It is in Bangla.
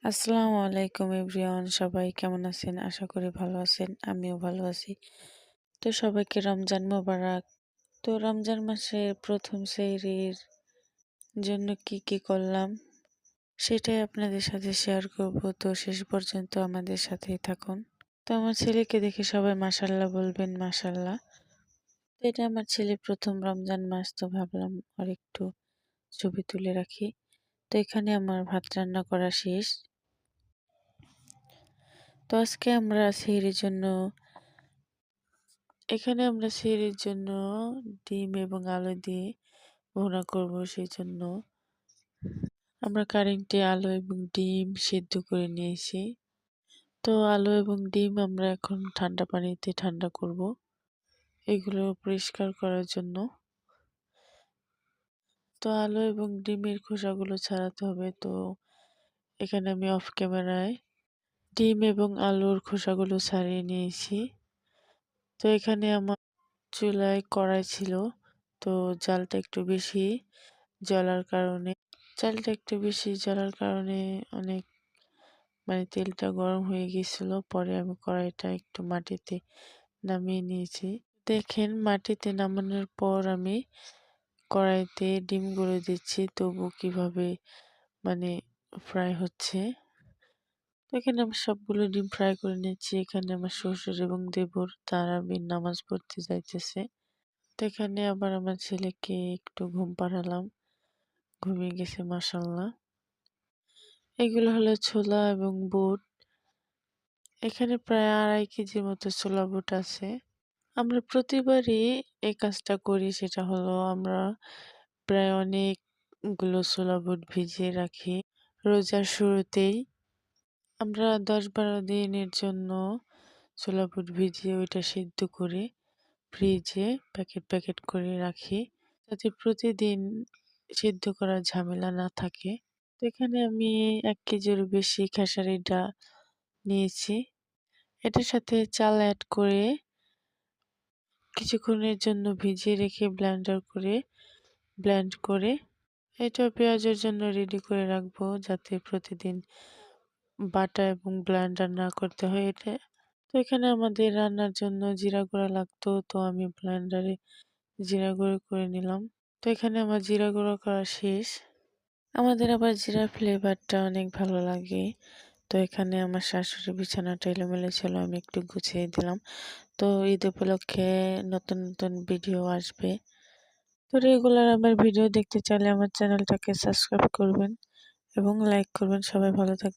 আসসালামু আলাইকুম এভরিওয়ান, সবাই কেমন আছেন? আশা করি ভালো আছেন। আমিও ভালো আছি। তো সবাইকে রমজান মোবারক। তো রমজান মাসের প্রথম সেহরির জন্য কি করলাম সেটাই আপনাদের সাথে শেয়ার করব। তো শেষ পর্যন্ত আমাদের সাথেই থাকুন। তো আমার ছেলেকে দেখে সবাই মাশাল্লাহ বলবেন, মাশাল্লাহ। তো এটা আমার ছেলের প্রথম রমজান মাস, তো ভাবলাম আর একটু ছবি তুলে রাখি। তো এখানে আমার ভাত রান্না করা শেষ। তো আজকে আমরা সেহরির জন্য ডিম এবং আলু দিয়ে ভুনা করব। সেই জন্য আমরা কারেন্টে আলু এবং ডিম সিদ্ধ করে নিয়েছি। তো আলু এবং ডিম আমরা এখন ঠান্ডা পানিতে ঠান্ডা করব, এগুলো পরিষ্কার করার জন্য। তো আলু এবং ডিমের খোসাগুলো ছাড়াতে হবে। তো এখানে আমি অফ ক্যামেরায় ডিম এবং আলুর খোসাগুলো ছাড়িয়ে নিয়েছি। তো এখানে আমার চুলায় কড়াই ছিল। তো জালটা একটু বেশি জ্বলার কারণে অনেক তেলটা গরম হয়ে গেছিল। পরে আমি কড়াইটা একটু মাটিতে নামিয়ে নিয়েছি। দেখেন, মাটিতে নামানোর পর আমি কড়াইতে ডিমগুলো দিচ্ছি, তবু কিভাবে মানে ফ্রাই হচ্ছে। তো এখানে আমি সবগুলো ডিম ফ্রাই করে নিচ্ছি। এখানে আমার শ্বশুর এবং দেবর তারাবির নামাজ পড়তে যাইতেছে। তো এখানে আবার আমার ছেলেকে একটু ঘুম পাড়ালাম, ঘুমিয়ে গেছে মাশাল্লাহ। এগুলো হলো ছোলা এবং বুট। এখানে প্রায় 2.5 কেজির মতো ছোলা বুট আছে। আমরা প্রতিবারই এই কাজটা করি, সেটা হলো আমরা প্রায় অনেকগুলো ছোলা বুট ভিজিয়ে রাখি রোজার শুরুতেই। আমরা 10-12 দিনের জন্য ছোলা বুট ভিজিয়ে ওইটা সিদ্ধ করে ফ্রিজে প্যাকেট প্যাকেট করে রাখি, যাতে প্রতিদিন সিদ্ধ করার ঝামেলা না থাকে। তো এখানে আমি 1 কেজিরও বেশি খেসারি ডাল নিয়েছি। এটার সাথে চাল অ্যাড করে কিছুক্ষণের জন্য ভিজিয়ে রেখে ব্লেন্ড করে এটা পেঁয়াজের জন্য রেডি করে রাখবো, যাতে প্রতিদিন বাটা এবং ব্লেন্ডার না করতে হয় এটা। তো এখানে আমাদের রান্নার জন্য জিরা গুঁড়া লাগতো, তো আমি ব্লেন্ডারে জিরা গুঁড়ো করে নিলাম। তো এখানে আমার জিরা গুঁড়ো করা শেষ। আমাদের আবার জিরা ফ্লেভারটা অনেক ভালো লাগে। তো এখানে আমার শাশুড়ি বিছানাটা এলোমেলো ছিল, আমি একটু গুছিয়ে দিলাম। তো ঈদ উপলক্ষে নতুন নতুন ভিডিও আসবে। তো রেগুলার আমার ভিডিও দেখতে চাইলে আমার চ্যানেলটাকে সাবস্ক্রাইব করবেন এবং লাইক করবেন। সবাই ভালো থাকবেন।